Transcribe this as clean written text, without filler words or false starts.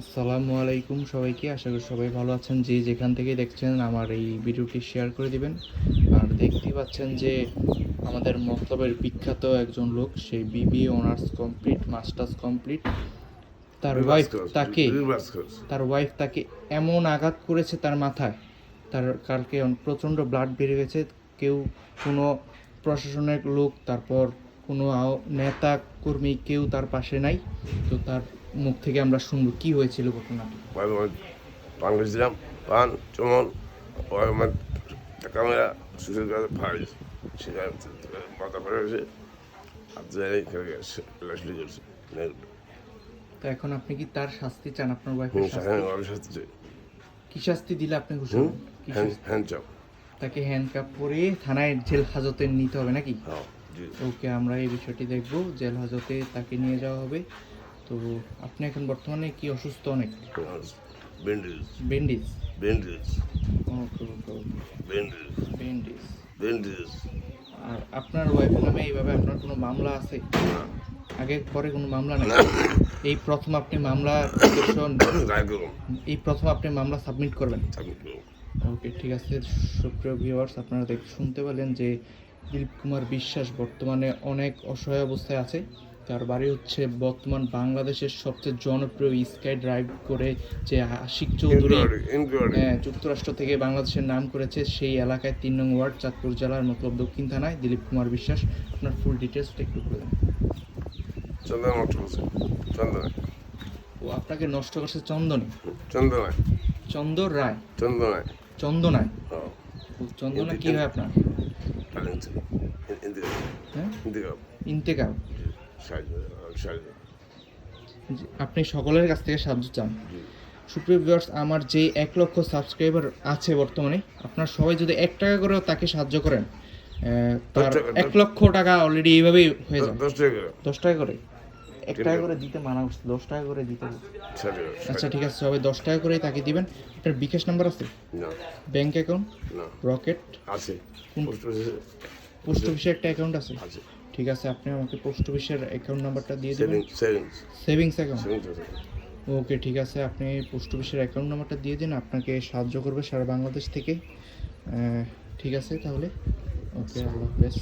আসসালামু আলাইকুম সবাইকে, আশা করি সবাই ভালো আছেন। যে যেখান থেকে দেখছেন আমার এই ভিডিওটি শেয়ার করে দিবেন। আর দেখতেই পাচ্ছেন যে আমাদের মতলবের বিখ্যাত একজন লোক, সেই BBA honours complete, masters complete. তার ওয়াইফ তাকে এমন আঘাত করেছে তার মাথায়, তার কালকে প্রচণ্ড ব্লাড বেড়ে গেছে। কেউ, কোনো প্রশাসনের লোক, তারপর কোনো নেতা কর্মী কেউ তার পাশে নাই। তো তার মুখ থেকে আমরা শুনবো কি হয়েছিল ঘটনাটি। পান খাইছিলাম, পান চমন আমার ক্যামেরা সুযোগ ভাই সেখানে মাথা পড়ে গেছে, হাত জায়গায় খেলে গেছে, লাসলি করছে। তো এখন আপনি কি তার শাস্তি চান? আপনার ওয়াইফের শাস্তি কি শাস্তি দিলে আপনি খুশি হবেন? কি শাস্তি? হ্যান্ড চাপ। তাকে হ্যান্ডকাপ পরে থানায় জেল হাজতে নিতে হবে নাকি? হ্যাঁ জি। ওকে, আমরা এই বিষয়টি দেখব। জেল হাজতে তাকে নিয়ে যাওয়া হবে। তো আপনি এখন বর্তমানে কি অসুস্থ? অনেক ব্যান্ডেজ ব্যান্ডেজ ব্যান্ডেজ ওকে ওকে ওকে, ব্যান্ডেজ ব্যান্ডেজ। ব্যান্ডেজ। আর আপনার ওয়াইফের নামে এইভাবে আপনার কোনো মামলা আছে? আগে পরে কোনো মামলা নাই? এই প্রথম আপনি মামলা এই প্রথম আপনি মামলা সাবমিট করবেন? ওকে, ঠিক আছে। সুপ্রিয় ভিউয়ার্স, আপনারা শুনতে পেলেন যে দিলীপ কুমার বিশ্বাস বর্তমানে অনেক অসহায় অবস্থায় আছে। তার বাড়ি হচ্ছে বর্তমান বাংলাদেশের সবচেয়ে জনপ্রিয় স্কাই ড্রাইভ করে যে আশিক চৌধুরী যুক্তরাষ্ট্র থেকে বাংলাদেশের নাম করেছে, সেই এলাকায় 3 নং ওয়ার্ড, চাঁদপুর জেলার মতলব দক্ষিণ থানায় দিলীপ কুমার বিশ্বাস। আপনার ফুল ডিটেলসটা একটু বলে দেন। ও আপনাকে নষ্ট করছে চন্দনে? চন্দর রায়? চন্দনায়? চন্দনা কি হয় আপনার? হ্যাঁ, ইন্তেকাল। আপনি সকলের কাছ থেকে সাহায্য চান। সুপ্রিয় ভিউয়ার্স, আমার যে 1 লক্ষ সাবস্ক্রাইবার আছে বর্তমানে, আপনার সবাই যদি 1 টাকা করেও তাকে সাহায্য করেন, তার 1 লক্ষ টাকা অলরেডি এইভাবেই হয়ে যায়। 10 টাকা করে? 1 টাকা করে দিতে মানা করছে, 10 টাকা করে দিতে হবে। আচ্ছা ঠিক আছে, সবাই 10 টাকা করেই তাকে দিবেন। আপনার বিকাশ নাম্বার আছে? Bank account? রকেট আছে। পোস্ট অফিসের একটা অ্যাকাউন্ট আছে? ঠিক আছে, আপনি আমাকে পোস্ট অফিসের অ্যাকাউন্ট নাম্বারটা দিয়ে দেবেন। Savings account? ওকে, ঠিক আছে, আপনি পোস্ট অফিসের অ্যাকাউন্ট নাম্বারটা দিয়ে দিন। আপনাকে সাহায্য করবে সারা বাংলাদেশ থেকে। ঠিক আছে তাহলে, ওকে, আল্লাহ হাফেজ।